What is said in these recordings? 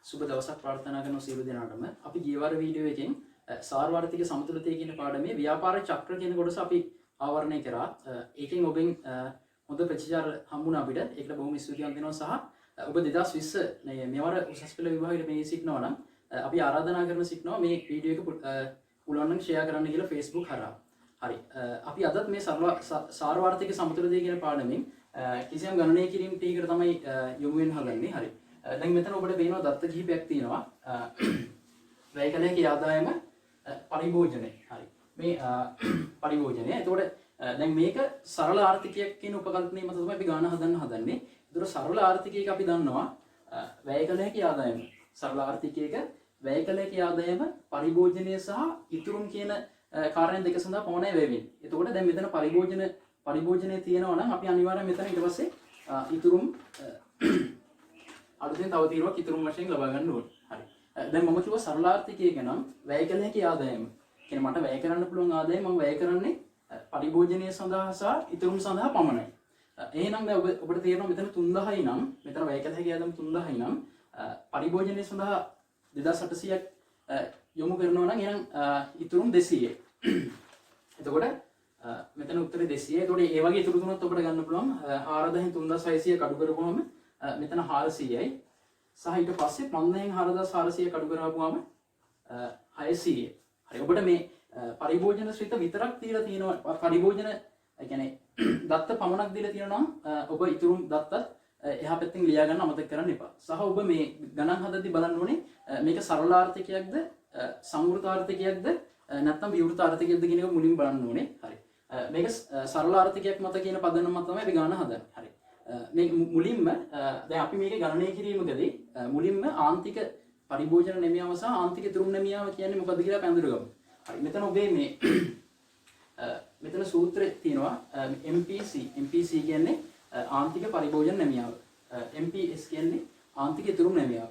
සුබ දවසක් ප්‍රාර්ථනා කරන සියලු දෙනාටම අපි ගිය වාර වීඩියෝ එකෙන් සාර්වර්තික සමතුලිතය කියන පාඩමේ ව්‍යාපාර චක්‍ර කියන කොටස අපි ආවරණය කරා. ඒකෙන් ඔබෙන් හොඳ ප්‍රතිචාර හම්බුණා අපිට. ඒකට බොහොම ස්තුතිවන්ත වෙනවා සහ ඔබ 2020 මේවර උසස් පෙළ විභාගයට මේ සිටිනවා නම් අපි ආරාධනා කරන සිටිනවා මේ වීඩියෝ එක පුළුවන් නම් ෂෙයා කරන්න කියලා Facebook හරහා. හරි. අපි අදත් මේ සාර්වර්තික සමතුලිතය කියන පාඩමෙන් කිසියම් ගණනය කිරීම ටිකකට තමයි යොමු වෙන්න හදන්නේ. හරි. දැන් මෙතන ඔබට පේනවා දත්ත කිහිපයක් තියෙනවා. වැය කළ හැකි ආදායම පරිභෝජනය. හරි. මේ පරිභෝජනය. එතකොට දැන් මේක සරල ආර්ථිකයක් කියන උපකල්පනය මත තමයි අපි ගණන හදන්න හදන්නේ. ඒතර සරල ආර්ථිකයක අපි දන්නවා වැය කළ හැකි ආදායම. සරල ආර්ථිකයක වැය කළ හැකි ආදායම පරිභෝජනය සහ ඉතුරුම් කියන කාරණා දෙක සඳහා පමණයි වැය වෙන්නේ. එතකොට දැන් මෙතන පරිභෝජනය තියෙනවා නම් අපි අනිවාර්යයෙන් මෙතන ඊට පස්සේ ඉතුරුම් අලුතෙන් තව තීරුවක් ඉතුරුම් වශයෙන් ලබා ගන්න ඕනේ. හරි. දැන් මම කිව්වා සරල ආර්ථිකයක නම් වැය කළ හැකි ආදායම. කියන්නේ මට වැය කරන්න පුළුවන් ආදායම මම වැය කරන්නේ පරිභෝජනය සඳහා සහ ඉතුරුම් සඳහා පමණයි. එහෙනම් දැන් ඔබට තේරෙනවා මෙතන 3000යි නම් මෙතන වැය කළ හැකි ආදායම 3000යි නම් පරිභෝජනය සඳහා 2800ක් යොමු කරනවා නම් එහෙනම් ඉතුරුම් 200යි. එතකොට මෙතන උත්තරේ 200යි. එතකොට ඒ වගේ ඉතුරු තුනත් ඔබට ගන්න පුළුවන් 4000න් 3600 කඩු කරපුවම මෙතන 400යි සහ ඊට පස්සේ 5000න් 4400 කඩු කරාපුවාම 600යි. හරි. ඔබට මේ පරිභෝජන ශ්‍රිත විතරක් දීලා තියෙනවා. පරිභෝජන කියන්නේ දත්ත පමණක් දීලා තියෙනවා නම් ඔබ ඉතුරු දත්තත් එහා පැත්තෙන් ලියා ගන්න අමතක කරන්න එපා. සහ ඔබ මේ ගණන් හදද්දී බලන්න ඕනේ මේක සරල ආර්ථිකයක්ද සංවෘත ආර්ථිකයක්ද නැත්නම් විවෘත ආර්ථිකයක්ද කියන එක මුලින් බලන්න ඕනේ. හරි. මේක සරල ආර්ථිකයක් මත කියන පදනම මත තමයි අපි ගණන හදන්නේ. හරි. මේ මුලින්ම දැන් අපි මේක ගණනය කිරීමකදී මුලින්ම ආන්තික පරිභෝජන නැමියාව සහ ආන්තික ඉතුරුම් නැමියාව කියන්නේ මොකක්ද කියලා අපි අඳුරගමු. හරි. මෙතන ඔබේ මේ මෙතන සූත්‍රය තියෙනවා MPC කියන්නේ ආන්තික පරිභෝජන නැමියාව. MPS කියන්නේ ආන්තික ඉතුරුම් නැමියාව.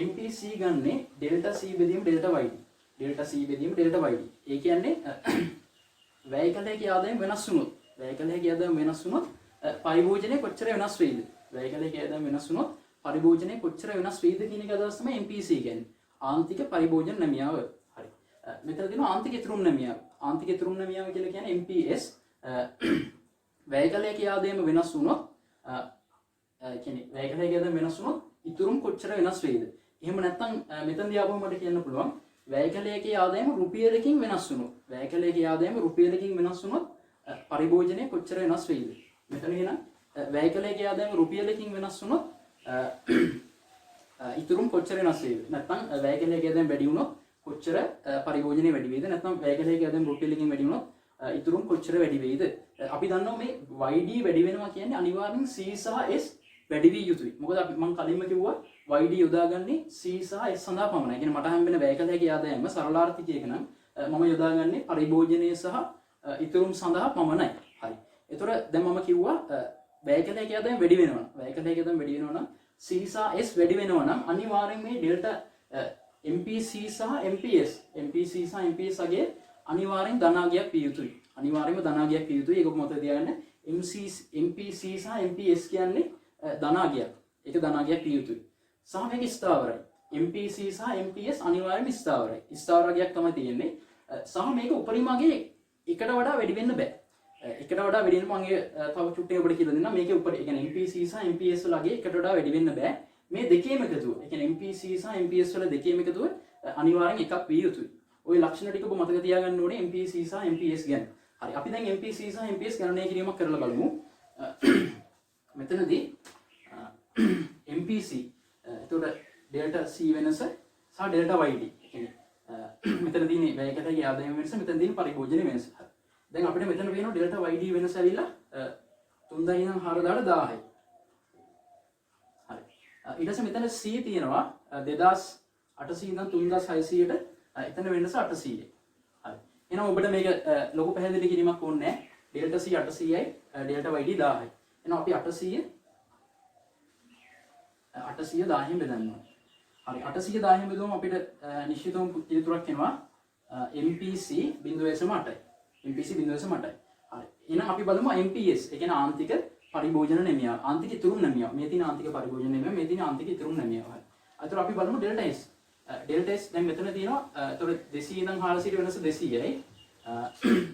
MPC ගන්නේ ඩෙල්ටා C බෙදීම ඩෙල්ටා YD. ඩෙල්ටා C බෙදීම ඩෙල්ටා YD. ඒ කියන්නේ වැය කළ හැකි ආදායම වෙනස් වුණොත් පරිභෝජනය කොච්චර වෙනස් වෙයිද? වැය කළ හැකි ආදායම වෙනස් වුණොත් පරිභෝජනය කොච්චර වෙනස් වෙයිද කියන එක අදහස් තමයි MPC කියන්නේ. ආන්තික පරිභෝජන නැමියාව. හරි. මෙතන තියෙනවා ආන්තික ඉතුරුම් නැමියාව. ආන්තික ඉතුරුම් නැමියාව කියලා කියන්නේ MPS. වැය කළ හැකි ආදායම වෙනස් වුණොත් කියන්නේ වැය කළ හැකි ආදායම වෙනස් වුණොත් ඉතුරුම් කොච්චර වෙනස් වෙයිද? එහෙම නැත්නම් මෙතනදී ආවම මට කියන්න පුළුවන් වැය කළ හැකි ආදායම රුපියලකින් වෙනස් වුණොත් වැය කළ හැකි ආදායම රුපියලකින් වෙනස් වුණොත් පරිභෝජනය කොච්චර වෙනස් වෙයිද? මෙතන එහෙනම් වැය කළ හැකි ආදායම රුපියලකින් වෙනස් වුණොත් ඉතුරුම් කොච්චර වෙනස් වෙයිද? නැත්නම් වැය කළ හැකි ආදායම වැඩි වුණොත් කොච්චර පරිභෝජනය වැඩි වෙයිද? නැත්නම් වැය කළ හැකි ආදායම රුපියලකින් වැඩි වුණොත් ඉතුරුම් කොච්චර වැඩි වෙයිද? අපි දන්නවා මේ YD වැඩි වෙනවා කියන්නේ අනිවාර්යෙන් C සහ S වැඩි විය යුතුයි. මොකද අපි මම කලින්ම කිව්වා YD යොදාගන්නේ C සහ S සඳහා පමණයි. ඒ කියන්නේ මට හම්බෙන වැය කළ හැකි ආදායම සරල ආර්ථිකයක නම් මම යොදාගන්නේ පරිභෝජනය සහ ඉතුරුම් සඳහා පමණයි. හරි. ඒතර දැන් මම කිව්වා වැය කළ හැකි ආදායම වැඩි වෙනවා. වැය කළ හැකි ආදායම වැඩි වෙනවා නම් C සහ S වැඩි වෙනවා නම් අනිවාර්යෙන් මේ ඩෙල්ටා MPC සහ MPS අගේ අනිවාර්යෙන් ධනාගයක් විය යුතුයි. අනිවාර්යෙන්ම ධනාගයක් විය යුතුයි. ඒක මතක තියාගන්න. MPC සහ MPS කියන්නේ ධනාගයක්. ඒක ධනාගයක් විය යුතුයි. සහ මේක ස්ථාවරයි. MPC සහ MPS අනිවාර්යෙන්ම ස්ථාවරයි. ස්ථාවරයක් තමයි තියෙන්නේ. සහ මේක උපරිමගේ එකට වඩා වැඩි වෙන්න බෑ. එකට වඩා වැඩි වෙන්න මගේ තව චුට්ටක් ඔබට කියලා දෙන්නම්. මේකේ උපරි ඒ කියන්නේ MPC සහ MPS වලගේ එකට වඩා වැඩි වෙන්න බෑ. මේ දෙකේම එකතුව. ඒ කියන්නේ MPC සහ MPS වල දෙකේම එකතුව අනිවාර්යෙන් එකක් විය යුතුයි. ওই ලක්ෂණ ටික ඔබ මතක තියාගන්න ඕනේ MPC සහ MPS ගැන. හරි. අපි දැන් MPC සහ MPS ගණනය කිරීමක් කරලා බලමු. මෙතනදී MPC එතකොට ඩෙල්ටා C වෙනස සහ ඩෙල්ටා YD. ඒ කියන්නේ මෙතන තියෙන්නේ වැය කළ හැකි ආදායම වෙනස, මෙතන තියෙන්නේ පරිභෝජන වෙනස. හරි. දැන් අපිට මෙතන පේනවා ඩෙල්ටා YD වෙනස ඇවිල්ලා 3000 ඉඳන් 4000ට 1000යි. හරි. ඊට පස්සේ මෙතන C තියෙනවා 2800 ඉඳන් 3600ට එතන වෙනස 800යි. හරි. එහෙනම් ඔබට මේක ලොකු පැහැදිලි කිරීමක් ඕනේ නැහැ. ඩෙල්ටා C 800යි ඩෙල්ටා YD 1000යි. එහෙනම් අපි 800 1000න් බෙදන්න. හරි. 800 1000න් බෙදුවම අපිට නිශ්චිතවම පිළිතුරක් එනවා MPC 0.8යි. MPC 0.8යි. හරි. එහෙනම් අපි බලමු MPS. ඒ කියන්නේ ආන්තික පරිභෝජන නැමියාව. ආන්තික ඉතුරුම් නැමියාව. මේ තියෙන ආන්තික පරිභෝජන නැමියාව, මේ තියෙන ආන්තික ඉතුරුම් නැමියාව. එතකොට අපි බලමු ඩෙල්ටා S. ඩෙල්ටා S දැන් මෙතන තියෙනවා එතකොට 200 ඉඳන් 400ට වෙනස 200යි.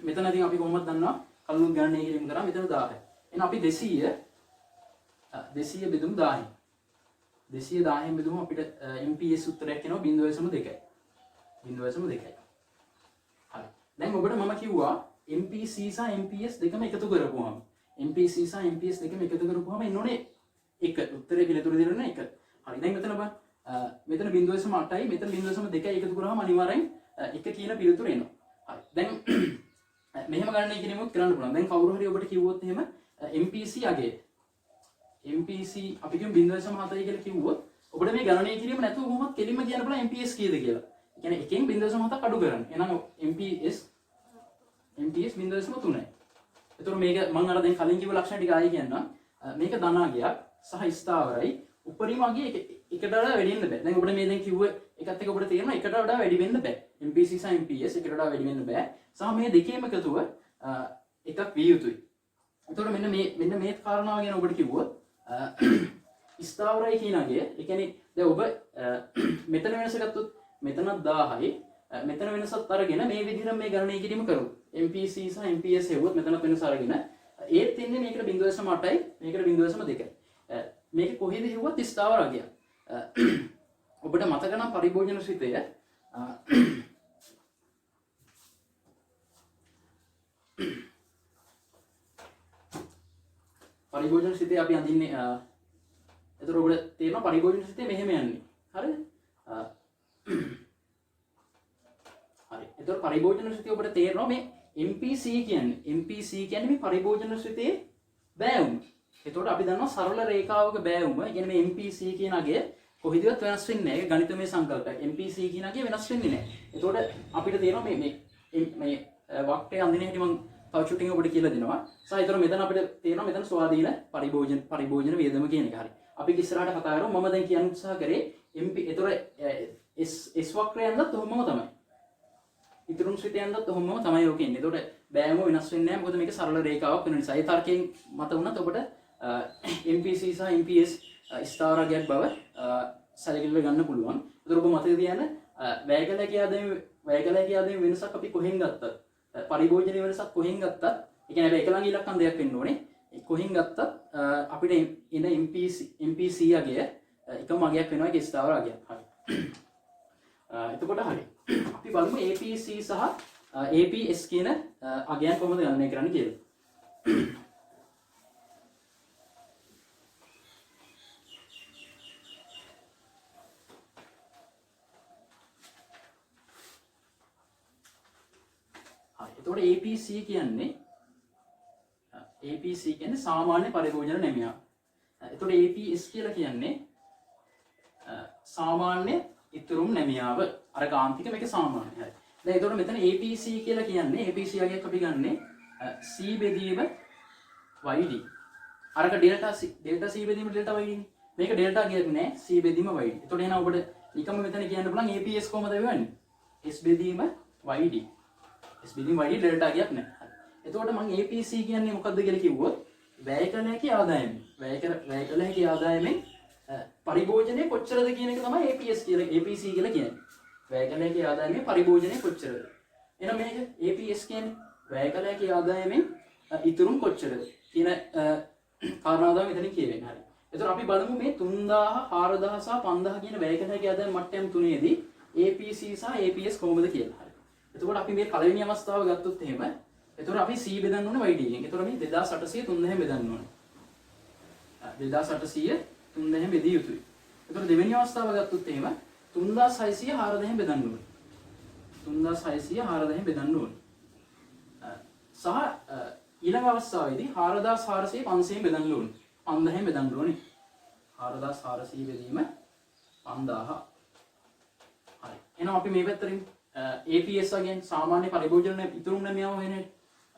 මෙතන ඉතින් අපි කොහොමද දන්නවා කලුණු ගණනය කිරීම කරා මෙතන 1000යි. එහෙනම් අපි 200 බෙදුම් 1000යි. 210න් බෙදුම අපිට MPS උත්තරයක් එනවා 0.2යි. 0.2යි. හරි. දැන් ඔබට මම කිව්වා MPC සහ MPS දෙකම එකතු කරපුවාම MPC සහ MPS දෙකම එකතු කරපුවාම එන්න ඕනේ 1. උත්තරේ පිළිතුරු දෙන්න 1. හරි. දැන් මෙතන බලන්න. මෙතන 0.8යි මෙතන 0.2යි එකතු කරාම අනිවාර්යෙන් 1 කියන පිළිතුර එනවා. හරි. දැන් මෙහෙම ගණනය කිරීමක් කරන්න පුළුවන්. දැන් කවුරු හරි ඔබට කිව්වොත් එහෙම MPC අගය MPC අපි කියමු 0.7යි කියලා කිව්වොත් ඔබට මේ ගණනය කිරීම නැතුව කොහොමද කෙලින්ම කියන්න පුළුවන් MPS කීයද කියලා. ඒ කියන්නේ එකෙන් 0.7ක් අඩු කරන්න. එහෙනම් MPS 0.3යි. එතකොට මේක මම අර දැන් කලින් කිව්ව ලක්ෂණ ටික ආයෙ කියන්නම්. මේක ධනාගයක් සහ ස්ථාවරයි. උපරිම අගය එකට වඩා වැඩි වෙන්න බෑ. දැන් ඔබට මේ දැන් කිව්ව එකත් එක ඔබට තේරෙනවා එකට වඩා වැඩි වෙන්න බෑ. MPC සහ MPS එකට වඩා වැඩි වෙන්න බෑ. සහ මේ දෙකේම එකතුව එකක් විය යුතුයි. එතකොට මෙන්න මේ කාරණාව ගැන ඔබට කිව්වොත් ස්ථාවරයි කියන අගය ඒ කියන්නේ දැන් ඔබ මෙතන වෙනස ගත්තොත් මෙතනත් 1000යි මෙතන වෙනසත් අරගෙන මේ විදිහට මේ ගණනය කිරීම කරමු. MPC සහ MPS හෙව්වොත් මෙතනත් වෙනස අරගෙන ඒත් ඉන්නේ මේකට 0.8යි මේකට 0.2යි. මේක කොහෙද හෙව්වත් ස්ථාවර අගයක්. ඔබට මතක නම් පරිභෝජන ශ්‍රිතය පරිභෝජන ශ්‍රිතය අපි අඳින්නේ එතකොට ඔබට තේරෙනවා පරිභෝජන ශ්‍රිතය මෙහෙම යන්නේ. හරිද? හරි. එතකොට පරිභෝජන ශ්‍රිතය ඔබට තේරෙනවා මේ MPC කියන්නේ මේ පරිභෝජන ශ්‍රිතයේ බෑවුම. එතකොට අපි දන්නවා සරල රේඛාවක බෑවුම. ඒ කියන්නේ මේ MPC කියන අගය කොහේදවත් වෙනස් වෙන්නේ නැහැ. ඒක ගණිතමය සංකල්පයක්. MPC කියන අගය වෙනස් වෙන්නේ නැහැ. එතකොට අපිට තේරෙනවා මේ වක්‍රය අඳින හැටි මම තව චුට්ටින් ඔබට කියලා දෙනවා. සහ ඒතර මෙතන අපිට තේරෙනවා මෙතන ස්වාධීන පරිභෝජන වියදම කියන එක. හරි. අපි ඉස්සරහට කතා කරමු. මම දැන් කියන්න උත්සාහ කරේ MP ඒතර S වක්‍රය යනදත් ඔහොමම තමයි. ඉතුරුම් ශ්‍රිතයන්දත් ඔහොමම තමයි ඔක ඉන්නේ. ඒතකොට බෑම වෙනස් වෙන්නේ නැහැ. මොකද මේක සරල රේඛාවක් වෙන නිසා. ඒ තර්කයෙන් මත වුණත් ඔබට MPC සහ MPS ස්ථාවරයක් බව සැලකිල්ල ගන්න පුළුවන්. ඒතර ඔබ මතක තියාගන්න වැයකලයක ආදායම වෙනසක් අපි කොහෙන් ගත්තත් පරිභෝජනීය වෙනසක් කොහෙන් ගත්තත් ඒ කියන්නේ හැබැයි එක ළඟ ඉලක්කම් දෙයක් වෙන්න ඕනේ. කොහෙන් ගත්තත් අපිට එන MPC අගය එකම අගයක් වෙනවා ඒක ස්ථාවර අගයක්. හරි. එතකොට හරි. අපි බලමු APC සහ APS කියන අගයන් කොහොමද ගණනය කරන්න කියලා. එතකොට APC කියන්නේ සාමාන්‍ය පරිභෝජන නැමියා. එතකොට APS කියලා කියන්නේ සාමාන්‍ය ඉතුරුම් නැමියාව. අර කාන්තික මේක සාමාන්‍ය. හරි. දැන් එතකොට මෙතන APC කියලා කියන්නේ APC අගයක් අපි ගන්නෙ C බෙදීම YD. අරක ඩෙල්ටා C බෙදීම ඩෙල්ටා YD නේ. මේක ඩෙල්ටා අගයක් නෑ C බෙදීම YD. එතකොට එහෙනම් ඔබට නිකම්ම මෙතන කියන්න පුළුවන් APS කොහමද වෙන්නේ? S බෙදීම YD. S බෙදීම YD ඩෙල්ටා අගයක් නෑ. එතකොට මම APC කියන්නේ මොකද්ද කියලා කිව්වොත් වැය කළ හැකි ආදායම. වැය කළ හැකි ආදායමෙන් පරිභෝජනය කොච්චරද කියන එක තමයි APC කියලා කියන්නේ. වැය කළ හැකි ආදායමේ පරිභෝජනය කොච්චරද? එහෙනම් මේක APS කියන්නේ වැය කළ හැකි ආදායමෙන් ඉතුරුම් කොච්චරද කියන කාරණාව තමයි මෙතනින් කියවෙන්නේ. හරි. එතකොට අපි බලමු මේ 3000, 4000 සහ 5000 කියන වැය කළ හැකි ආදායම මට්ටම් තුනේදී APC සහ APS කොහොමද කියලා. හරි. එතකොට අපි මේ පළවෙනි අවස්ථාව ගත්තොත් එහෙම එතකොට අපි C බෙදන්න ඕනේ YD එකෙන්. එතකොට මේ 2800 3000 බෙදන්න ඕනේ. 2800 3000 බෙදිය යුතුයි. එතකොට දෙවෙනි අවස්ථාව ගත්තොත් එහෙම 3600 4000 බෙදන්න ඕනේ. 3600 4000 බෙදන්න ඕනේ. සහ ඊළඟ අවස්ථාවේදී 4400 500 බෙදන්න ඕනේ. 5000 බෙදන්න ඕනේ. 4400 බෙදීම 5000. හරි. එහෙනම් අපි මේ පැත්තට APS වගේ සාමාන්‍ය පරිභෝජන ඉතුරුම් නැමියාව වෙන්නේ.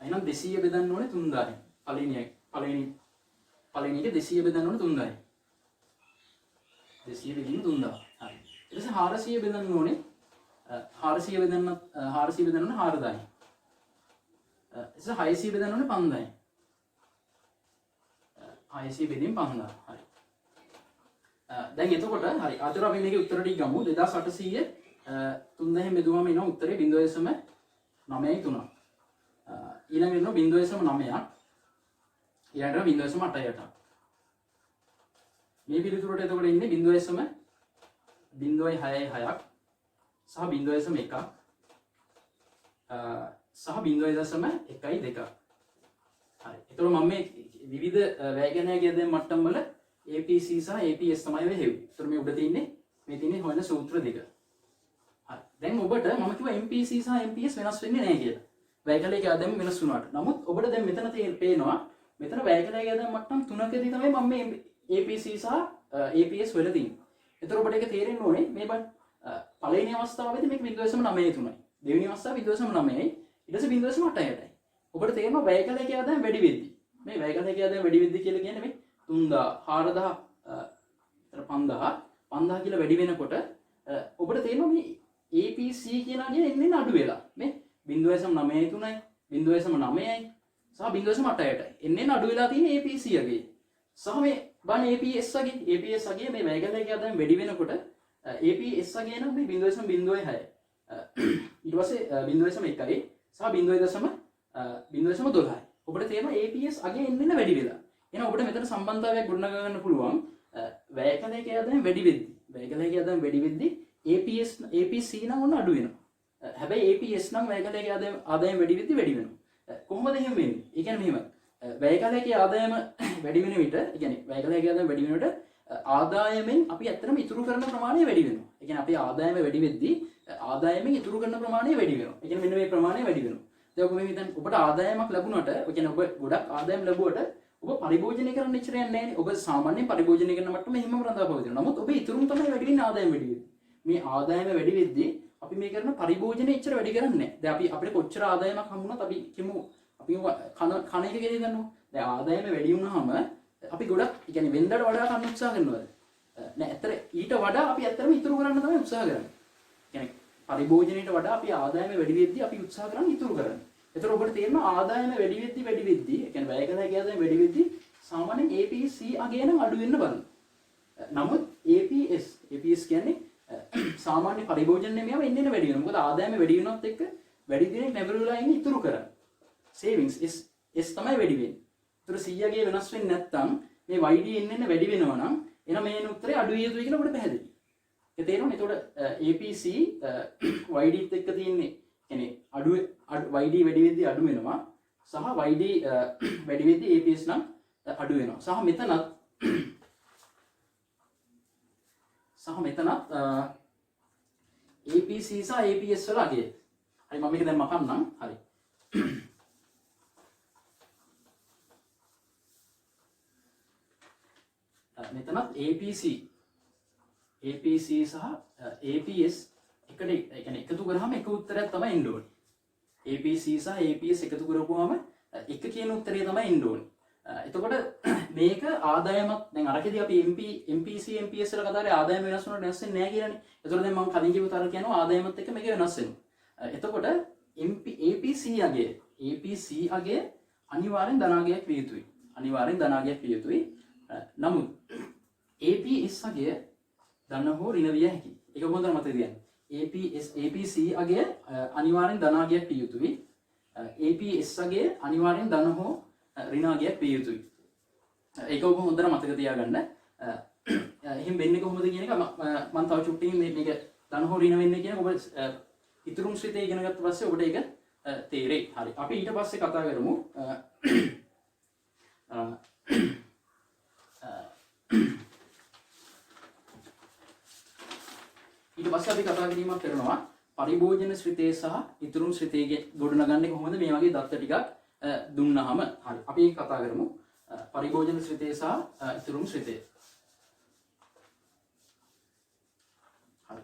එහෙනම් 200 බෙදන්න ඕනේ 3000ෙන්. පළවෙනි එක 200 බෙදන්න ඕනේ 3000ෙන්. 200 බෙදීම 3000. හරි. ඊට පස්සේ 400 බෙදන්න ඕනේ 400 බෙදන්න ඕනේ 4000ෙන්. ඊට පස්සේ 600 බෙදන්න ඕනේ 5000ෙන්. 600 බෙදීම 5000. හරි. දැන් එතකොට හරි අතර අපි මේකේ උත්තර ටික ගමු 2800 3000 බෙදුවම එන උත්තරේ 0.93 ඊළඟ එනවා 0.9ක් ඊළඟට 0.88ක් මේ පිළිතුරට එතකොට ඉන්නේ 0.06ක් සහ 0.1ක් සහ 0.12 හරි එතකොට මම මේ විවිධ වේගනයක යෙදෙන මට්ටම් වල APC සහ APS තමයි වෙ හෙව්වේ. ඒතර මේ උඩ තියෙන්නේ මේ තියෙන්නේ හොයන සූත්‍ර දෙක. හරි. දැන් ඔබට මම කිව්වා MPC සහ MPS වෙනස් වෙන්නේ නැහැ කියලා. වේගලයක ආදම වෙනස් වුණාට. නමුත් ඔබට දැන් මෙතන පේනවා මෙතන වේගලයක ආදම මට්ටම් තුනකදී තමයි මම මේ APC සහ APS වල තියෙන්නේ. ඒතර ඔබට ඒක තේරෙන්න ඕනේ මේ පළවෙනි අවස්ථාවේදී මේක 0.93යි. දෙවෙනි අවස්ථාවේ 0.9යි. ඊට පස්සේ 0.8යි. ඔබට තේරෙනවා වේගලයක ආදම වැඩි වෙද්දි. මේ වේගලයක ආදම වැඩි වෙද්දි කියලා කියන්නේ මේ 3000 4000 5000 කියලා වැඩි වෙනකොට ඔබට තේරෙනවා මේ APC කියලා කියන එන්නේ අඩු වෙලා මේ 0.93යි 0.9යි සහ 0.8යි එන්නේ අඩු වෙලා තියෙන APC යගේ සහ මේ බලන්න APS වගේ මේ වේගලයක ආදම වැඩි වෙනකොට APS වගේ නම් මේ 0.06 ඊට පස්සේ 0.1යි සහ 0.12යි ඔබට තේරෙනවා APS අගේ එන්නේ වැඩි වෙලා එහෙනම් ඔබට මෙතන සම්බන්ධතාවයක් ගොඩනගා ගන්න පුළුවන් වේගලයක ආදම වැඩි වෙද්දි APC නම් ඔන්න අඩු වෙනවා. හැබැයි APS නම් වේගලයක ආදායම වැඩි වෙනවා. කොහොමද එහෙම වෙන්නේ? ඒ කියන්නේ මෙහෙමයි. වේගලයක ආදායම වැඩි වෙන විට, ඒ කියන්නේ වේගලයක ආදායම වැඩි වෙන විට ආදායමෙන් අපි ඇත්තටම ඉතුරු කරන ප්‍රමාණය වැඩි වෙනවා. ඒ කියන්නේ අපි ආදායම වැඩි වෙද්දි ආදායමෙන් ඉතුරු කරන ප්‍රමාණය වැඩි වෙනවා. ඒ කියන්නේ මෙන්න මේ ප්‍රමාණය වැඩි වෙනවා. දැන් ඔබ මේ හිතන්න ඔබට ආදායමක් ලැබුණාට, ඒ කියන්නේ ඔබ ගොඩක් ආදායම ලැබුවට ඔබ පරිභෝජනය කරන්න ඉච්චර යන්නේ නැහැ නේ. ඔබ සාමාන්‍යයෙන් පරිභෝජනය කරන මට්ටම එහෙමම රඳා පවතිනවා. නමුත් ඔබේ ඉතුරුම තමයි වැඩි වෙන්නේ ආදායම වැඩි වෙද්දී. මේ ආදායම වැඩි වෙද්දී අපි මේ කරන පරිභෝජනය ඉච්චර වැඩි කරන්නේ නැහැ. දැන් අපිට කොච්චර ආදායමක් හම්බුණත් අපි කිමු අපි කන එක ගෙනිය ගන්නවා. දැන් ආදායම වැඩි වුණාම අපි ගොඩක් ඒ කියන්නේ වෙනදාට වඩා කන්න උත්සාහ කරනවා. නෑ ඇත්තට ඊට වඩා අපි ඇත්තටම ඉතුරු කරන්න තමයි උත්සාහ කරන්නේ. කියන්නේ පරිභෝජනයට වඩා අපි ආදායම වැඩි වෙද්දී අපි උත්සාහ කරන්නේ ඉතුරු කරන්න. ඒතර ඔබට තේරෙනවා ආදායම වැඩි වෙද්දී ඒ කියන්නේ වැයකලයක ආදායම වැඩි වෙද්දී සාමාන්‍යයෙන් APC අගේ නම් අඩු වෙන්න බලනවා. නමුත් APS කියන්නේ සාමාන්‍ය පරිභෝජන නෙමෙයිම එන්නේ වැඩි වෙනවා. මොකද ආදායම වැඩි වෙනවත් එක්ක වැඩි දිනෙක නැඹුරුලා ඉන්නේ ඉතුරු කරන්නේ. සේවිංග්ස් S තමයි වැඩි වෙන්නේ. ඒතර 100 ගේ වෙනස් වෙන්නේ නැත්නම් මේ YD එන්නේ වැඩි වෙනවා නම් එහෙනම් මේ උත්තරේ අඩු විය යුතුයි කියලා ඔබට පැහැදිලි. ඒ තේරෙනවද? එතකොට APC YD එක්ක තියෙන්නේ කියන්නේ YD වැඩි වෙද්දී අඩු වෙනවා සහ YD වැඩි වෙද්දී APS නම් අඩු වෙනවා. සහ මෙතනත් APC සහ APS වල අගය. හරි මම මේක දැන් මකන්නම්. හරි. මෙතනත් APC සහ APS එකට ඒ කියන්නේ එකතු කරාම එක උත්තරයක් තමයි එන්න ඕනේ. APC සහ APS එකතු කරපුවාම එක කියන උත්තරය තමයි එන්න ඕනේ. එතකොට මේක ආදායමත් දැන් අරකෙදී අපි MPC MPS වල කතා කරේ ආදායම වෙනස් වුණාට වෙනස් වෙන්නේ නැහැ කියලානේ. එතකොට දැන් මම කලින් කියපු තරම කියනවා ආදායමත් එක්ක මේක වෙනස් වෙනවා. එතකොට APC අගය අනිවාර්යෙන් ධනාගයක් විය යුතුයි. නමුත් APS අගය ධන හෝ ඍණ විය හැකියි. ඒක හොඳට මතක තියාගන්න. APC අගය අනිවාර්යෙන් ධනාගයක් විය යුතුයි. APS අගය අනිවාර්යෙන් ධන හෝ ඍණාගයක් විය යුතුයි. ඒක ඔබ හොඳට මතක තියාගන්න. එහෙනම් වෙන්නේ කොහොමද කියන එක මම තව චුට්ටින් මේක ධන හෝ ඍණ වෙන්නේ කියන ඔබ ඉතුරුම් ශ්‍රිතය ඉගෙන ගත්ත පස්සේ ඔබට ඒක තේරෙයි. හරි. අපි ඊට පස්සේ කතා කරමු ඊට පස්සේ අපි කතා කිරීමක් කරනවා පරිභෝජන ශ්‍රිතය සහ ඉතුරුම් ශ්‍රිතය ගොඩනගන්නේ කොහොමද මේ වගේ දත්ත ටිකක් දුන්නාම. හරි. අපි ඒක කතා කරමු පරිභෝජන ශ්‍රිතය සහ ඉතුරුම් ශ්‍රිතය. හරි.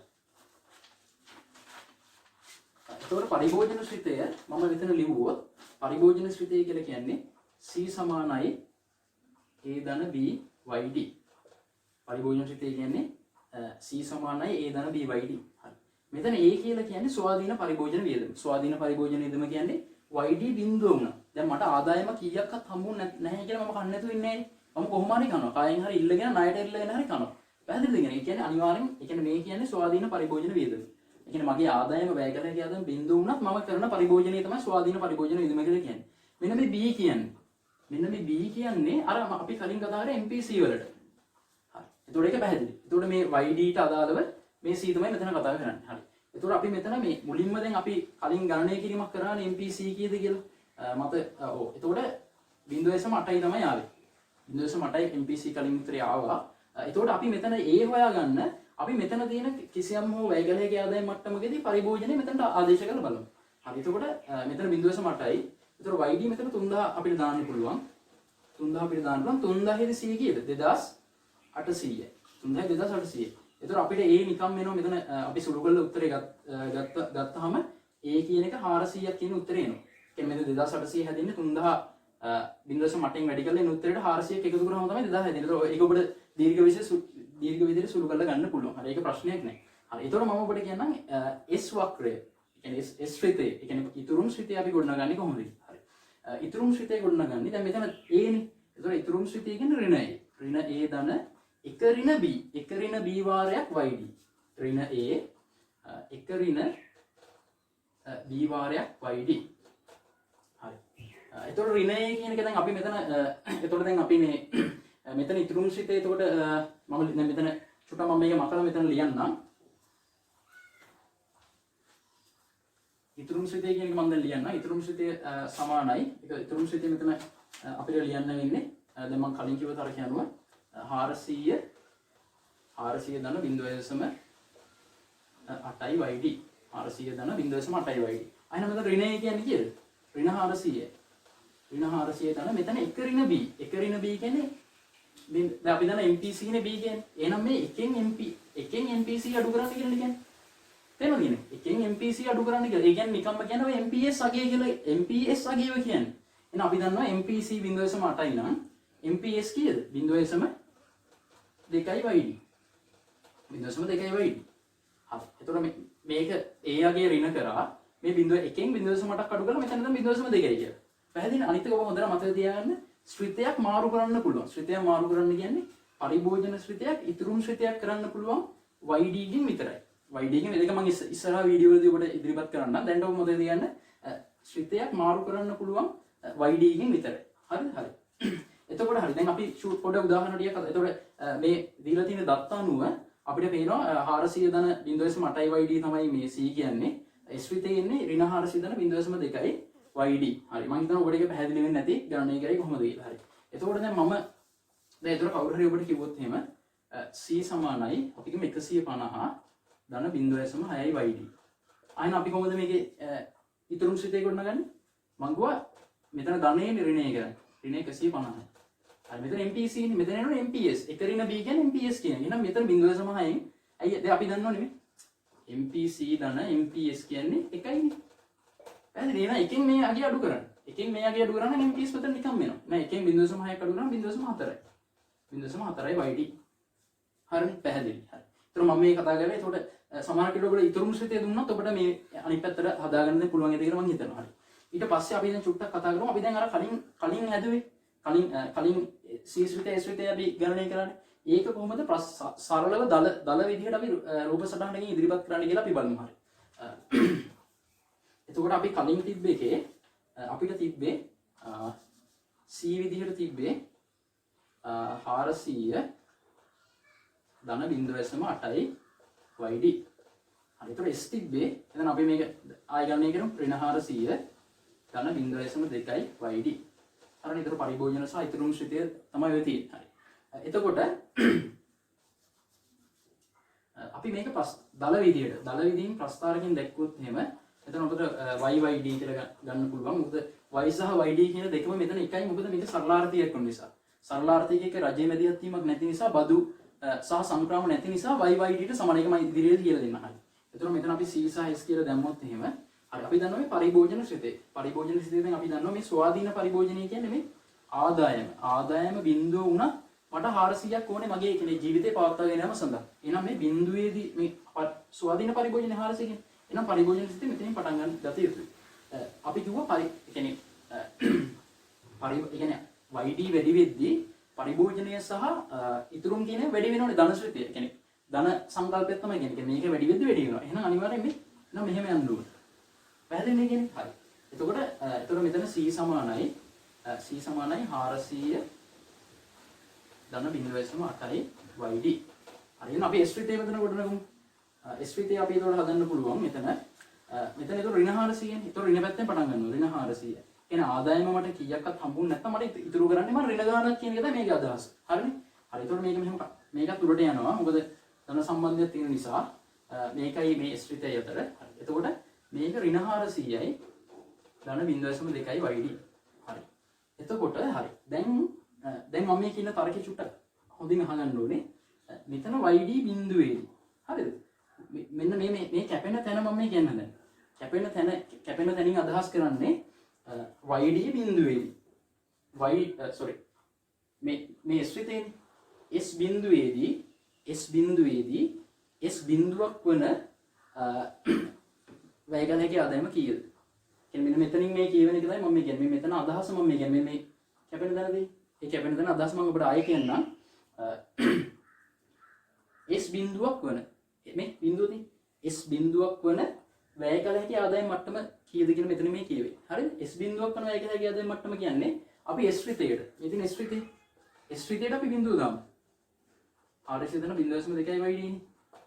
ඒතකොට පරිභෝජන ශ්‍රිතය මම මෙතන ලිව්වොත් පරිභෝජන ශ්‍රිතය කියලා කියන්නේ C සමානයි A ධන B YD. පරිභෝජන ශ්‍රිතය කියන්නේ C සමානයි A ධන B YD. හරි. මෙතන A කියලා කියන්නේ ස්වාධීන පරිභෝජන වියදම. ස්වාධීන පරිභෝජන වියදම කියන්නේ YD බිඳුව වුණා. දැන් මට ආදායම කීයක්වත් හම්බුනේ නැහැ කියලා මම කන්නේ නැතුව ඉන්නේ නැහැ. මම කොහොම හරි කනවා. කායෙන් හරි ඉල්ලගෙන ණයට ඉල්ලගෙන හරි කනවා. පැහැදිලිද? ඒ කියන්නේ අනිවාර්යෙන් ඒ කියන්නේ මේ කියන්නේ ස්වාධීන පරිභෝජන වියදම. ඒ කියන්නේ මගේ ආදායම වැය කළ හැකි ආදායම බිඳු වුණත් මම කරන පරිභෝජනය තමයි ස්වාධීන පරිභෝජන වියදම කියලා කියන්නේ. මෙන්න මේ B කියන්නේ. මෙන්න මේ B කියන්නේ අර අපි කලින් කතා කරේ MPC වලට. හරි. එතකොට ඒක පැහැදිලි. එතකොට මේ YD ට අදාළව මේ C තමයි මෙතන කතා කරන්නේ. හරි. එතකොට අපි මෙතන මේ මුලින්ම දැන් අපි කලින් ගණනය කිරීමක් කරානේ MPC කීයද කියලා. මත ඔව්. එතකොට 0.8යි තමයි ආවේ. 0.8යි MPC කලින් උත්තරය ආවා. එතකොට අපි මෙතන A හොයාගන්න අපි මෙතන තියෙන කිසියම් හෝ වැයගලයේ ආදායම් මට්ටමකදී පරිභෝජනය මෙතනට ආදේශ කරලා බලමු. හරි. එතකොට මෙතන 0.8යි. එතකොට YD මෙතන 3000 අපිට දාන්න පුළුවන්. 3000 අපිට දාන්න පුළුවන්. 3000 100 කීයද? 2800යි. 3000 2800. එතකොට අපිට A නිකම් වෙනවා මෙතන අපි සුළු කරලා උත්තරේ ගත්තාම A කියන එක 400ක් කියන උත්තරේ එනවා. කියන්නේ මෙතන 2800 හැදෙන්නේ 3000 0.8න් වැඩි කරලා එන උත්තරේට 400ක් එකතු කරාම තමයි 2000 හැදෙන්නේ. ඒතකොට ඒක ඔබට දීර්ඝ විදිහට සුළු කරලා ගන්න පුළුවන්. හරි ඒක ප්‍රශ්නයක් නෑ. හරි. එතකොට මම ඔබට කියන්නම් S වක්‍රය. ඒ කියන්නේ S ශ්‍රිතය. ඒ කියන්නේ ඉතුරුම් ශ්‍රිතය අපි ගොඩනගන්නේ කොහොමද? හරි. ඉතුරුම් ශ්‍රිතය ගොඩනගන්නේ දැන් මෙතන A නේ. එතකොට ඉතුරුම් ශ්‍රිතය කියන්නේ ඍණ A. ඍණ A ධන එක ඍණ B. එක ඍණ B වාරයක් YD. ඍණ A එක ඍණ B වාරයක් YD. හරි. එතකොට ඍණ A කියන එක දැන් අපි මෙතන එතකොට දැන් අපි මේ මෙතන ඉතුරුම් ශ්‍රිතය එතකොට මම දැන් මෙතන චුට්ටක් මම මේක මකලා මෙතන ලියන්නම්. ඉතුරුම් ශ්‍රිතය කියන එක මම දැන් ලියන්නම්. ඉතුරුම් ශ්‍රිතය සමානයි. ඒක ඉතුරුම් ශ්‍රිතය මෙතන අපිට ලියන්න වෙන්නේ දැන් මම කලින් කිව්ව තරක යනවා 400 ධන 0.8යි YD. 400 ධන 0.8යි YD. අයින මෙතන ඍණ A කියන්නේ කීයද? ඍණ 400යි. ඍණ 400 ධන මෙතන එක ඍණ B. එක ඍණ B කියන්නේ දැන් අපි දන්න MPC නේ B කියන්නේ. එහෙනම් මේ එකෙන් MPC අඩු කරන්න කියලා කියන්නේ. තේරුණාද කියන්නේ? එකෙන් MPC අඩු කරන්න කියලා. ඒ කියන්නේ නිකම්ම කියනවා MPS අගය කියලා. MPS අගය කියන්නේ. එහෙනම් අපි දන්නවා MPC 0.8යි නම් MPS කීයද? 0.2යි YD. 0.2යි YD. හරි. එතකොට මේක A අගය ඍණ කරා මේ 0.1න් 0.8ක් අඩු කරලා මෙතන දැන් 0.2යි කියලා. පැහැදිලිද? අනිත් එක ඔබ හොඳට මතක තියාගන්න. ශ්‍රිතයක් මාරු කරන්න පුළුවන්. ශ්‍රිතයක් මාරු කරන්න කියන්නේ පරිභෝජන ශ්‍රිතයක් ඉතුරුම් ශ්‍රිතයක් කරන්න පුළුවන් YD ගෙන් විතරයි. YD ගෙන් මේක මම ඉස්සරහා වීඩියෝ වලදී ඔබට ඉදිරිපත් කරන්නම්. දැන් ඔබ මොකද කියන්නේ? ශ්‍රිතයක් මාරු කරන්න පුළුවන් YD ගෙන් විතරයි. හරිද? හරි. එතකොට හරි. දැන් අපි ෂූට් පොඩ උදාහරණ ටිකක් අද. එතකොට මේ දීලා තියෙන දත්ත අනුව අපිට පේනවා 400 ධන 0.8යි YD තමයි මේ C කියන්නේ. S ශ්‍රිතයේ ඉන්නේ ඍණ 400 ධන 0.2යි YD. හරි. මම හිතනවා ඔබට ඒක පැහැදිලි වෙන්නේ නැති ගණනය කරේ කොහොමද කියලා. හරි. එතකොට දැන් මම දැන් ඒතර කවුරු හරි ඔබට කිව්වොත් එහෙම C සමානයි අපි කියමු 150 ධන 0.6යි YD. අයින් අපි කොහොමද මේකේ ඉතුරුම් ශ්‍රිතය ගොඩනගන්නේ? මම ගුවා මෙතන ධනයේ ඍණය කරන්නේ. ඍණ 150යි. හරි මෙතන MPC නේ මෙතන එනවා MPS. එක ඍණ B කියන්නේ MPS කියන්නේ. එහෙනම් මෙතන 0.6යි. අයිය දැන් අපි දන්නව නෙමෙයි. MPC ධන MPS කියන්නේ එකයිනේ. පැහැදිලි නේද? එකෙන් මේ අගය අඩු කරන්න. එකෙන් මේ අගය අඩු කරා නම් MPS මෙතන නිකන් වෙනවා. නෑ එකෙන් 0.6ක් අඩු කරා නම් 0.4යි. 0.4යි YD. හරිනේ පැහැදිලි. හරි. ඒතර මම මේ කතා කරේ එතකොට සමහර කෙනෙකුට ඔබට ඉතුරුම් ශ්‍රිතය දුන්නොත් ඔබට මේ අනිත් පැත්තට හදාගන්න පුළුවන් ඒද කියලා මම හිතනවා. හරි. ඊට පස්සේ අපි දැන් චුට්ටක් කතා කරමු. අපි දැන් අර කලින් හැදුවේ කලින් C ශ්‍රිතය S ශ්‍රිතය අපි ගණනය කරන්නේ. ඒක කොහොමද සරලව දල විදිහට අපි රූප සටහනකින් ඉදිරිපත් කරන්න කියලා අපි බලමු. හරි. එතකොට අපි කලින් තිබ්බ එකේ අපිට තිබ්බේ C විදිහට තිබ්බේ 400 ධන 0.8යි YD. හරි. ඒතකොට S තිබ්බේ එතන අපි මේක ආය ගණනය කරමු ඍණ 400 ධන 0.2යි YD. හරිනේ. ඒතර පරිභෝජන සහ ඉතුරුම් ශ්‍රිතය තමයි ඔය තියෙන්නේ. හරි. එතකොට අපි මේක දල විදිහින් ප්‍රස්ථාරකින් දැක්වුවොත් එහෙම එතන ඔබට YYD කියලා ගන්න පුළුවන්. මොකද Y සහ YD කියන දෙකම මෙතන එකයි. මොකද මේක සරලාර්ථයක් වුන නිසා. සරලාර්ථයක රජයේ මැදිහත් වීමක් නැති නිසා බදු සහ සංක්‍රාම නැති නිසා YYD ට සමාන එකම ඉදිරියට කියලා දෙන්න. හරි. එතකොට මෙතන අපි C සහ S කියලා දැම්මොත් එහෙම හරි අපි දන්නවා මේ පරිභෝජන ශ්‍රිතය. පරිභෝජන ශ්‍රිතයෙන් අපි දන්නවා මේ ස්වාධීන පරිභෝජනය කියන්නේ මේ ආදායම බිඳුව වුණා මට 400ක් ඕනේ මගේ කියන්නේ ජීවිතේ පවත්වා ගෙන යාම සඳහා. එහෙනම් මේ බිඳුවේදී මේ ස්වාධීන පරිභෝජන 400 කියන්නේ. එහෙනම් පරිභෝජන ශ්‍රිතය මෙතනින් පටන් ගන්න ගත යුතුයි. අපි කිව්වා කියන්නේ YD වැඩි වෙද්දී පරිභෝජනය සහ ඉතුරුම් කියන වැඩි වෙනවනේ ධන ශ්‍රිතය. කියන්නේ ධන සංකල්පයත් තමයි කියන්නේ. මේක වැඩි වෙද්දි වැඩි වෙනවා. එහෙනම් අනිවාර්යෙන් මේ නම් මෙහෙම යන්න ඕනේ. පැහැදිලිනේ කියන්නේ? හරි. එතකොට මෙතන C සමානයි 400 ධන 0.8යි YD. හරි. එහෙනම් අපි S ශ්‍රිතය මෙතන ගොඩනගමු. S ශ්‍රිතය අපි ඒතකොට හදන්න පුළුවන් මෙතන. මෙතන ඒක ඍණ 400 නේ. ඒතකොට ඍණ පැත්තෙන් පටන් ගන්නවා. ඍණ 400. එන ආදායම මට කීයක්වත් හම්බුනේ නැත්නම් මට ඉතුරු කරන්නේ මම ඍණ ගානක් කියන එක තමයි මේකේ අදහස. හරිනේ? හරි. ඒතකොට මේක මෙහෙම මේකත් උඩට යනවා. මොකද ධන සම්බන්ධයක් තියෙන නිසා මේකයි මේ S ශ්‍රිතය අතර. හරි. එතකොට මේක ඍණ 400යි ධන 0.2යි YD. හරි. එතකොට හරි. දැන් මම මේ කියන තර්කෙ චුට්ටක් හොඳින් අහගන්න ඕනේ. මෙතන YD බිඳුවේදී. හරිද? මෙන්න මේ කැපෙන තැන මම මේ කියන්න දැන්. කැපෙන තැනින් අදහස් කරන්නේ YD බිඳුවේදී. මේ S ශ්‍රිතේනේ. S බිඳුවේදී S බිඳුවක් වන වැයගල හැකි ආදායම කීයද? කියන්නේ මෙන්න මෙතනින් මේ කියවෙන එක තමයි මම කියන්නේ. මෙතන අදහස මම කියන්නේ මේ කැපෙන තැනදී. ඒ කැපෙන තැන අදහස මම ඔබට ආයෙ කියන්නම්. S බිඳුවක් වන මේ බිඳුවදී S බිඳුවක් වන වැයගල හැකි ආදායම මට්ටම කීයද කියන මෙතන මේ කියවේ. හරිද? S බිඳුවක් වන වැයගල හැකි ආදායම මට්ටම කියන්නේ අපි S ශ්‍රිතයට. ඉතින් S ශ්‍රිතයට අපි බිඳුව දාමු. RS එතන 0.2යි YD නේ.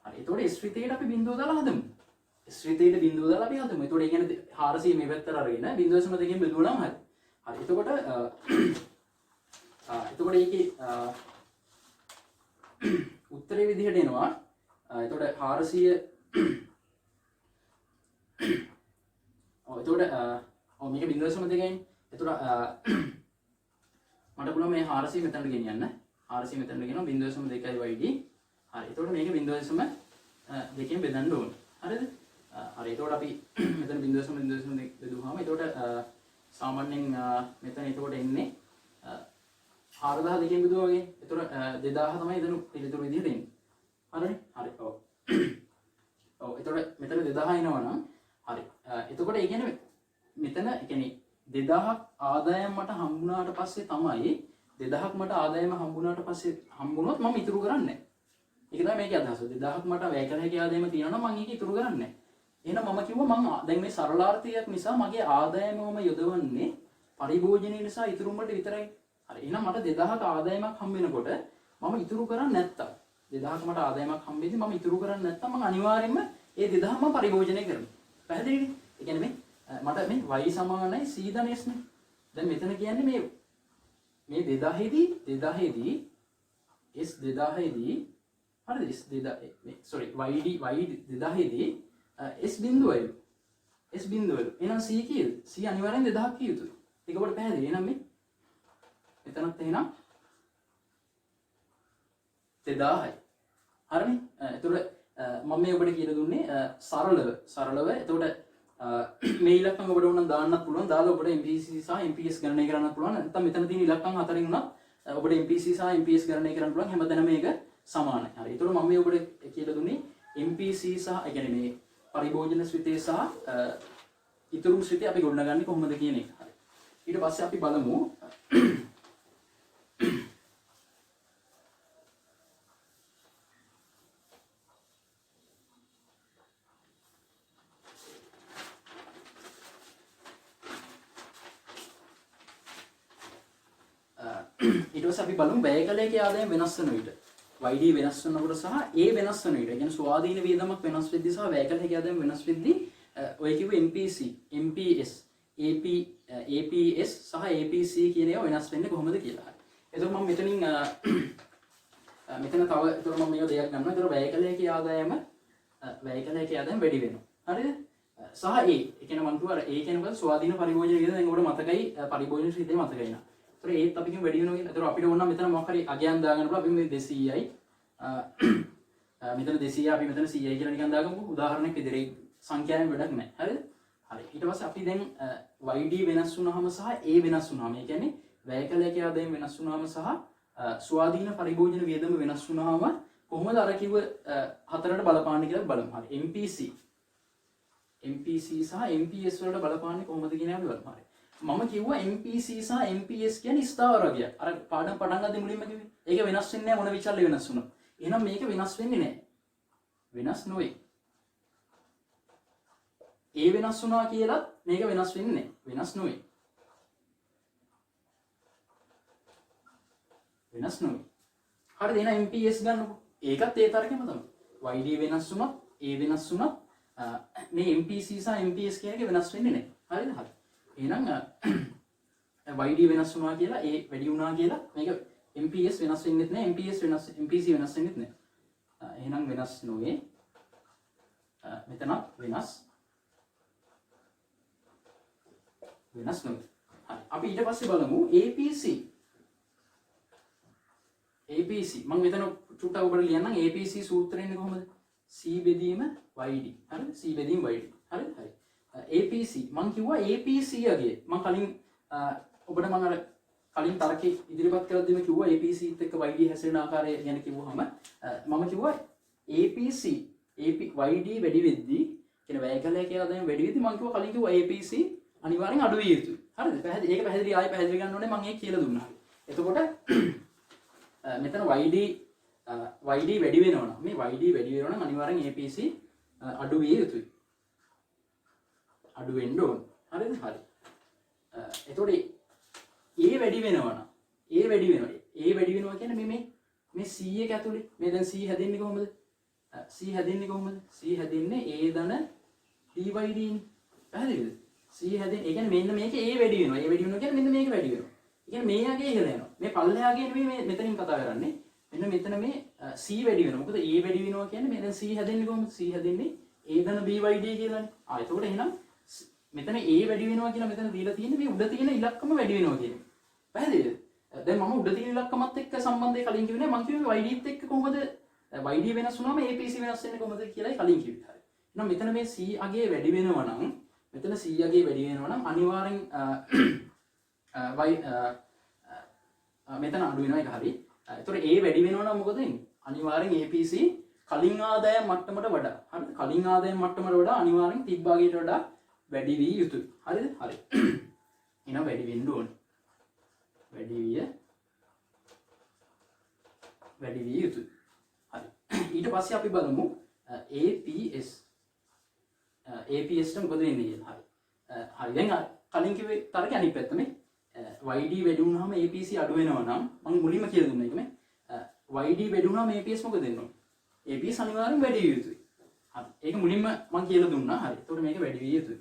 හරි. එතකොට S ශ්‍රිතයට අපි බිඳුව දාලා හදමු. S ශ්‍රිතයට බිඳුව දාලා අපි හදමු. එතකොට ඒ කියන්නේ 400 මේ පැත්තට අරගෙන 0.2කින් බෙදුවා නම් හරි. හරි. එතකොට ඒකේ උත්තරේ විදිහට එනවා. එතකොට 400 මේක 0.2යිනේ. එතකොට මට පුළුවන් මේ 400 මෙතනට ගෙනියන්න. 400 මෙතනට ගෙනවා 0.2යි YD. හරි. එතකොට මේක 0.2කින් බෙදන්න ඕනේ. හරිද? හරි. එතකොට අපි මෙතන 0.2 බෙදුවාම එතකොට සාමාන්‍යයෙන් මෙතන එතකොට එන්නේ 4000 දෙකෙන් බෙදුවා වගේ. එතකොට 2000 තමයි එතන පිළිතුරු විදිහට එන්නේ. හරිනේ? හරි. ඔව්. එතකොට මෙතන 2000 එනවා නම් හරි. එතකොට ඒ කියන්නේ මෙතන ඒ කියන්නේ 2000ක් ආදායම් මට හම්බුනාට පස්සේ තමයි 2000ක් මට ආදායම හම්බුනාට පස්සේ හම්බුනොත් මම ඉතුරු කරන්නේ නැහැ. ඒක තමයි මේකේ අදහස. 2000ක් මට වැය කළ හැකි ආදායම තියෙනවා නම් මම ඒක ඉතුරු කරන්නේ නැහැ. එහෙනම් මම කිව්වා මම දැන් මේ සරලාර්ථයක් නිසා මගේ ආදායමම යොදවන්නේ පරිභෝජනයේ නිසා ඉතුරු වලට විතරයි. හරි. එහෙනම් මට 2000ක ආදායමක් හම්බ වෙනකොට මම ඉතුරු කරන්නේ නැත්තම් 2000ක මට ආදායමක් හම්බෙද්දි මම ඉතුරු කරන්නේ නැත්තම් මම අනිවාර්යෙන්ම ඒ 2000ම පරිභෝජනය කරනවා. පැහැදිලිද? ඒ කියන්නේ මට මේ y සමානයි c ධන s නේ. දැන් මෙතන කියන්නේ මේ 2000ෙදී s 2000ෙදී හරිද? s 2000 sorry yd 2000ෙදී s බිඳුවයි. s බිඳුවයි. එහෙනම් c කීයද? c අනිවාර්යෙන් 2000ක් කිය යුතුයි. ඒක ඔබට පැහැදිලි. එහෙනම් මේ මෙතනත් එහෙනම් 2000යි. හරිනේ? එතකොට මම මේ ඔබට කියලා දුන්නේ සරලව. එතකොට මේ ඉලක්කම් ඔබට ඕන නම් දාන්නත් පුළුවන්. දාලා ඔබට MPC සහ MPS ගණනය කරන්නත් පුළුවන්. නැත්නම් මෙතන තියෙන ඉලක්කම් හතරෙන් උනත් ඔබට MPC සහ MPS ගණනය කරන්න පුළුවන්. හැමදැනම මේක සමානයි. හරි. එතකොට මම මේ ඔබට කියලා දුන්නේ MPC සහ ඒ කියන්නේ මේ පරිභෝජන ශ්‍රිතය සහ ඉතුරු ශ්‍රිතය අපි ගොඩනගන්නේ කොහොමද කියන එක. හරි. ඊට පස්සේ අපි බලමු ඊට පස්සේ අපි බලමු වැය කළ හැකි ආදායම වෙනස් වෙන විට YD වෙනස් වෙනකොට සහ A වෙනස් වෙන විට. ඒ කියන්නේ ස්වාධීන වියදමක් වෙනස් වෙද්දී සහ වැය කළ හැකි ආදායම වෙනස් වෙද්දී ඔය කිව්ව MPC, MPS, APS සහ APC කියන ඒවා වෙනස් වෙන්නේ කොහොමද කියලා. හරි. එතකොට මම මෙතන තව එතකොට මම මේක දෙයක් ගන්නවා. එතකොට වැය කළ හැකි ආදායම වැඩි වෙනවා. හරිද? සහ A. ඒ කියන්නේ මම කිව්වා A කියන්නේ මොකද? ස්වාධීන පරිභෝජන වියදම. දැන් ඔබට මතකයි පරිභෝජන ශ්‍රිතේ මතකයි නා. ඒත් අපි කියමු වැඩි වෙනවා කියලා. ඒතර අපිට ඕන නම් මෙතන මොකක් හරි අගයන් දාගන්න පුළුවන්. අපි මේ 200යි මෙතන 200 අපි මෙතන 100යි කියලා නිකන් දාගමුකෝ. උදාහරණයක් විදිහට සංඛ්‍යාවෙන් වැඩක් නැහැ. හරිද? හරි. ඊට පස්සේ අපි දැන් YD වෙනස් වුනහම සහ A වෙනස් වුනහම, ඒ කියන්නේ වැය කළ හැකි ආදායම වෙනස් වුනහම සහ ස්වාධීන පරිභෝජන වියදම වෙනස් වුනහම කොහොමද අර කිව්ව හතරට බලපාන්නේ කියලා බලමු. හරි. MPC සහ MPS වලට බලපාන්නේ කොහොමද කියන එක අපි බලමු. හරි. මම කිව්වා MPC සහ MPS කියන්නේ ස්ථාවරකයක්. අර පාඩම් පටන් ගන්න මුලින්ම කිව්වේ. ඒක වෙනස් වෙන්නේ නැහැ මොන විචල්ලි වෙනස් වුණා. එහෙනම් මේක වෙනස් වෙන්නේ නැහැ. වෙනස් නොවේ. ඒ වෙනස් වුණා කියලත් මේක වෙනස් වෙන්නේ නැහැ. වෙනස් නොවේ. වෙනස් නොවේ. හරිද? එහෙනම් MPS ගන්නකො. ඒකත් ඒ තරකෙම තමයි. YD වෙනස් වුණත්, A වෙනස් වුණත් මේ MPC සහ MPS කියන එක වෙනස් වෙන්නේ නැහැ. හරිද? හරි. එහෙනම් YD වෙනස් වුණා කියලා A වැඩි වුණා කියලා මේක MPS වෙනස් වෙන්නේ නැහැ. MPC වෙනස් වෙන්නේ නැහැ. එහෙනම් වෙනස් නොවේ. මෙතන වෙනස් නොවේ. හරි. අපි ඊට පස්සේ බලමු APC. මම මෙතන චුට්ටක් ඔබට ලියන්නම්. APC සූත්‍රය එන්නේ කොහොමද? C බෙදීම YD. හරිද? C බෙදීම YD. හරිද? හරි. APC මම කිව්වා APC යගේ මම කලින් ඔබට මම අර කලින් තරකේ ඉදිරිපත් කරද්දිම කිව්වා APC එක්ක YD හැසිරෙන ආකාරය ගැන කිව්වහම මම කිව්වා APC YD වැඩි වෙද්දී කියන වැයකලයක ආදායම වැඩි වෙද්දී මම කිව්වා කලින් කිව්වා APC අනිවාර්යෙන් අඩු විය යුතුයි. හරිද? පැහැදිලි. ඒක පැහැදිලි ආයෙ පැහැදිලි ගන්න ඕනේ මම ඒක කියලා දුන්නා. එතකොට මෙතන YD වැඩි වෙනවා නම් මේ YD වැඩි වෙනවා නම් අනිවාර්යෙන් APC අඩු විය යුතුයි. අඩු වෙන්න ඕන. හරිද? හරි. එතකොට A වැඩි වෙනවා නම් A වැඩි වෙනවා කියන්නේ මේ C එක ඇතුලේ මේ දැන් C හැදෙන්නේ කොහොමද? C හැදෙන්නේ A ධන DYD නේ. පැහැදිලිද? C හැදෙන්නේ ඒ කියන්නේ මෙන්න මේක A වැඩි වෙනවා. A වැඩි වෙනවා කියන්නේ මෙන්න මේක වැඩි වෙනවා. ඒ කියන්නේ මේ යගේ ඉහළ යනවා. මේ පල්ලෙහාගේ නෙමෙයි මේ මෙතනින් කතා කරන්නේ. මෙන්න මෙතන මේ C වැඩි වෙනවා. මොකද A වැඩි වෙනවා කියන්නේ මේ දැන් C හැදෙන්නේ කොහොමද? C හැදෙන්නේ A ධන BYD කියලානේ. එතකොට එහෙනම් මෙතන A වැඩි වෙනවා කියලා මෙතන දීලා තියෙන්නේ මේ උඩ තියෙන ඉලක්කම වැඩි වෙනවා කියන්නේ. පැහැදිලිද? දැන් මම උඩ තියෙන ඉලක්කමත් එක්ක සම්බන්ධය කලින් කිව්වේ නෑ. මම කිව්වේ YD එක්ක කොහොමද YD වෙනස් වුණාම APC වෙනස් වෙන්නේ කොහොමද කියලායි කලින් කිව්වේ. හරි. එහෙනම් මෙතන මේ C අගේ වැඩි වෙනවා නම් අනිවාර්යෙන් මෙතන අඩු වෙනවා ඒක හරි. ඒතකොට A වැඩි වෙනවා නම් මොකද වෙන්නේ? අනිවාර්යෙන් APC කලින් ආදායම් මට්ටමට වඩා හරිද? කලින් ආදායම් මට්ටමට වඩා අනිවාර්යෙන් තිබ්බාගේට වඩා වැඩි විය යුතුයි. හරිද? හරි. එහෙනම් වැඩි වෙන්න ඕනේ. වැඩි විය යුතුයි. හරි. ඊට පස්සේ අපි බලමු APS. APS ට මොකද වෙන්නේ කියලා. හරි. දැන් කලින් කිව්වේ තරකේ අනිත් පැත්ත මේ YD වැඩි වුණාම APC අඩු වෙනවා නම් මම මුලින්ම කියලා දුන්නා ඒක මේ YD වැඩි වුණාම APS මොකද වෙන්නේ? APS අනිවාර්යෙන් වැඩි විය යුතුයි. හරි. ඒක මුලින්ම මම කියලා දුන්නා. හරි. ඒතකොට මේක වැඩි විය යුතුයි.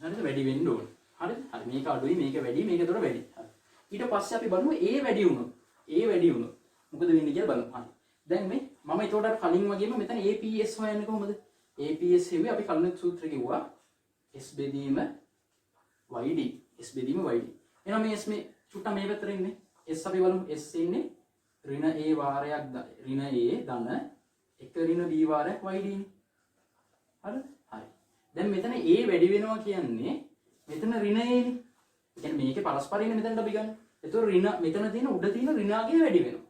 හරිද? වැඩි වෙන්න ඕන. හරිද? හරි. මේක අඩුයි, මේක වැඩි, මේක තොර වැඩි. හරි. ඊට පස්සේ අපි බලමු A වැඩි වුණොත්. මොකද වෙන්නේ කියලා බලමු. හරි. දැන් මේ මම ඒතකොට අර කලින් වගේම මෙතන APS හොයන්නේ කොහොමද? APS හෙව්වේ අපි කලින් සූත්‍රය කිව්වා S බෙදීම YD. එහෙනම් මේ S මේ චුට්ට මේ පැත්තට ඉන්නේ. S අපි බලමු. S ඉන්නේ ඍණ A වාරයක් ඍණ A ධන 1 ඍණ B වාරයක් YD නේ. හරිද? හරි. දැන් මෙතන A වැඩි වෙනවා කියන්නේ මෙතන ඍණ A නේ. ඒ කියන්නේ මේකේ පරස්පරයිනේ මෙතනට අපි ගන්න. ඒතකොට මෙතන තියෙන උඩ තියෙන ඍණාගය වැඩි වෙනවා.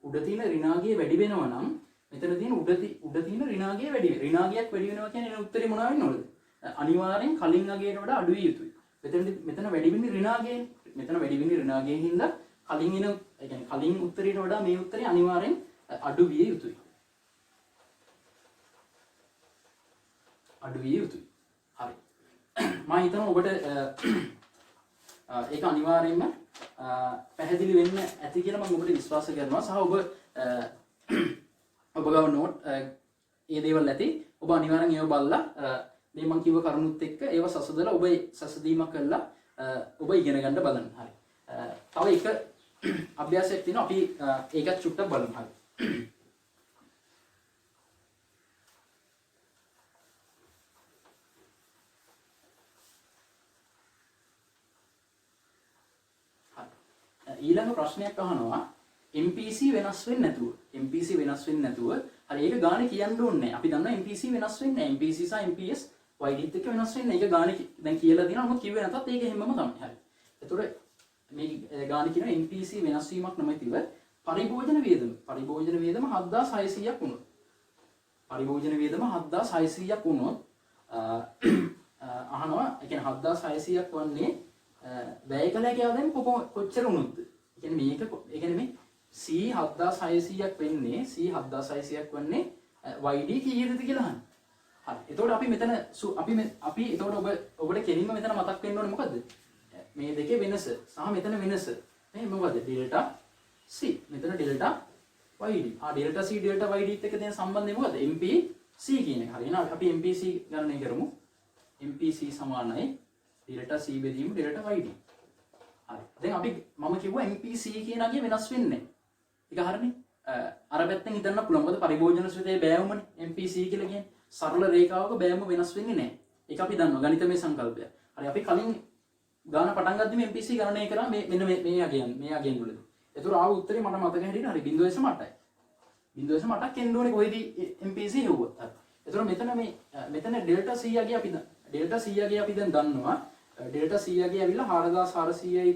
උඩ තියෙන ඍණාගය වැඩි වෙනවා නම් මෙතන තියෙන උඩ තියෙන ඍණාගය වැඩි වෙනවා. ඍණාගයක් වැඩි වෙනවා කියන්නේ එන උත්තරේ මොනවා වෙන්න ඕනද? අනිවාර්යෙන් කලින් අගයට වඩා අඩු විය යුතුයි. මෙතන වැඩි වෙන්නේ ඍණාගයෙන්. මෙතන වැඩි වෙන්නේ ඍණාගයෙන් හින්දා කලින් එන ඒ කියන්නේ කලින් උත්තරයට වඩා මේ උත්තරේ අනිවාර්යෙන් අඩු විය යුතුයි. හරි. මම හිතනවා ඔබට ඒක අනිවාර්යයෙන්ම පැහැදිලි වෙන්න ඇති කියලා මම ඔබට විශ්වාස කරනවා. සහ ඔබ ගාව නෝට් ඒ දේවල් ඇති. ඔබ අනිවාර්යෙන් ඒව බලලා මේ මම කිව්ව කරුණුත් එක්ක ඒව සසදලා ඔබ සසදීමක් කරලා ඔබ ඉගෙන ගන්න බලන්න. හරි. තව එක අභ්‍යාසයක් තියෙනවා. අපි ඒකත් චුට්ටක් බලමු. හරි. ඊළඟ ප්‍රශ්නයක් අහනවා MPC වෙනස් වෙන්නේ නැතුව හරි ඒක ගානේ කියන්න ඕනේ නැහැ. අපි දන්නවා MPC වෙනස් වෙන්නේ නැහැ. MPC සහ MPS YD එක්ක වෙනස් වෙන්නේ. ඒක ගානේ දැන් කියලා දිනවා. නමුත් කිව්වේ නැතත් ඒක හැමම තමයි. හරි. ඒතකොට මේ ගානේ කියන MPC වෙනස් වීමක් නොමැතිව පරිභෝජන වියදම 7600ක් වුණොත් අහනවා ඒ කියන්නේ 7600ක් වන්නේ වැය කළ හැකි ආදායම කොච්චර වුණොත්ද? ඒ කියන්නේ මේක ඒ කියන්නේ මේ C 7600ක් වෙන්නේ C 7600ක් වන්නේ YD කීයදද කියලා අහන්න. හරි. එතකොට අපි මෙතන අපි එතකොට ඔබට කෙලින්ම මෙතන මතක් වෙන්න ඕනේ මොකද්ද? මේ දෙකේ වෙනස සහ මෙතන වෙනස. මේ මොකද්ද? Delta C. මෙතන delta YD. Delta C delta YD එක්ක තියෙන සම්බන්ධය මොකද්ද? MPC කියන එක. හරි. එහෙනම් අපි MPC ගණනය කරමු. MPC සමානයි ඩෙල්ටා C බෙදීම ඩෙල්ටා YD. හරි. දැන් අපි මම කිව්වා MPC කියන අගේ වෙනස් වෙන්නේ. ඒක හරිනේ. අර පැත්තෙන් හිතන්න පුළුවන්. මොකද පරිභෝජන ස්වතේ බෑවුමනේ MPC කියලා කියන්නේ. සරල රේඛාවක බෑවුම වෙනස් වෙන්නේ නැහැ. ඒක අපි දන්නවා ගණිතමය සංකල්පය. හරි අපි කලින් ගාන පටන් ගද්දිම MPC ගණනය කරා මෙන්න මේ අගයන් වලදී. ඒතර ආව උත්තරේ මට මතක හැටියට හරි 0.8යි. 0.8ක් එන්න ඕනේ කොයිදී MPC හෙව්වොත්. හරි. ඒතර මෙතන ඩෙල්ටා C අගය අපි ඩෙල්ටා C අගය අපි දැන් දන්නවා. ඩෙල්ටා C අගය ඇවිල්ලා 4400යි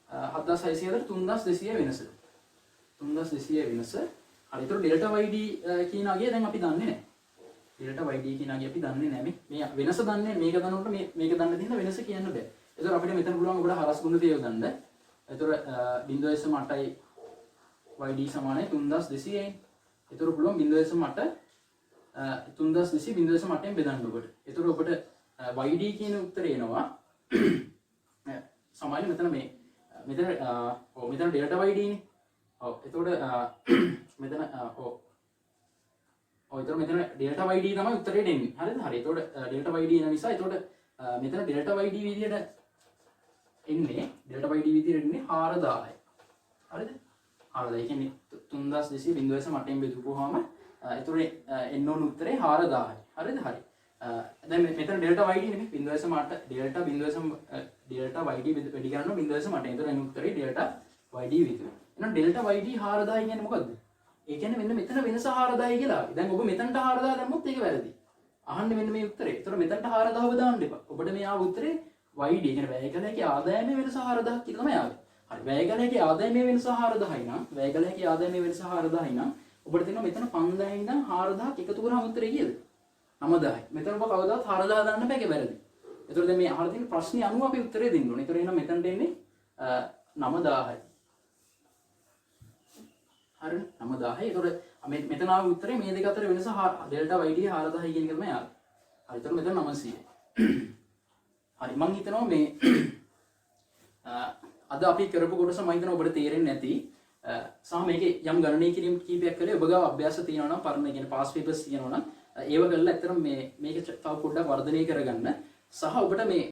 7600ට 3200 වෙනස. 3200 වෙනස. හරි. ඒතර ඩෙල්ටා YD කියන අගය දැන් අපි දන්නේ නැහැ. ඩෙල්ටා YD කියන අගය අපි දන්නේ නැහැ. මේ වෙනස දන්නේ මේක දන්නකොට මේක දන්න දින්ද වෙනස කියන්න බෑ. ඒතර අපිට මෙතන පුළුවන් ඔබට හරස් ගුණ තේ යොදන්න. ඒතර 0.8යි YD සමානයි 3200යි. ඒතර පුළුවන් 0.8 3200 0.8ෙන් බෙදන්න ඔබට. ඒතර ඔබට YD කියන උත්තරේ එනවා. සමානයි මෙතන මෙතන ඩෙල්ටා YD නේ. ඔව් එතකොට මෙතන ඒතර මෙතන ඩෙල්ටා YD තමයි උත්තරේ දෙන්නේ. හරිද? හරි. ඒතකොට ඩෙල්ටා YD එන නිසා ඒතකොට මෙතන ඩෙල්ටා YD විදියට එන්නේ ඩෙල්ටා YD විදියට එන්නේ 4000යි. හරිද? 4000. ඒ කියන්නේ 3200 0.8ෙන් බෙදුවාම ඒතර එන්න ඕන උත්තරේ 4000යි. හරිද? හරි. දැන් මෙතන ඩෙල්ටා YD නෙමෙයි 0.8 ඩෙල්ටා YD වැඩි කරනවා 0.8. ඒතර එන උත්තරේ ඩෙල්ටා YD විදියට. එහෙනම් ඩෙල්ටා YD 4000 කියන්නේ මොකද්ද? ඒ කියන්නේ මෙන්න මෙතන වෙනස 4000යි කියලා. දැන් ඔබ මෙතනට 4000 දැම්මොත් ඒක වැරදි. අහන්න මෙන්න මේ උත්තරේ. ඒතර මෙතනට 4000ව දාන්න එපා. ඔබට මේ ආව උත්තරේ YD කියන්නේ වැය කළ හැකි ආදායමේ වෙනස 4000ක් කියලා තමයි ආවේ. හරි. වැය කළ හැකි ආදායමේ වෙනස 4000යි නම් වැය කළ හැකි ආදායමේ වෙනස 4000යි නම් ඔබට තියෙනවා මෙතන 5000 ඉඳන් 4000ක් එකතු කරාම උත්තරේ කීයද? 9000යි. මෙතන ඔබ කවදාවත් 4000 දාන්න බෑ. ඒක වැරදි. ඒතර දැන් මේ අහලා තියෙන ප්‍රශ්නේ අනුව අපි උත්තරේ දෙන්න ඕනේ. ඒතර එහෙනම් මෙතනට එන්නේ 9000යි. හරි 9000යි. ඒතකොට මෙතන ආව උත්තරේ මේ දෙක අතර වෙනස ඩෙල්ටා YD 4000යි කියන එක තමයි ආවේ. හරි. ඒතකොට මෙතන 900යි. හරි මම හිතනවා මේ අද අපි කරපු කොටස මම හිතනවා ඔබට තේරෙන්නේ නැති සහ මේකේ යම් ගණනය කිරීම කීපයක් කළේ ඔබ ගාව අභ්‍යාස තියෙනවා නම් පරණ කියන්නේ පාස් පේපර්ස් තියෙනවා නම් ඒව කරලා ඇත්තටම මේක තව පොඩ්ඩක් වර්ධනය කරගන්න සහ ඔබට මේ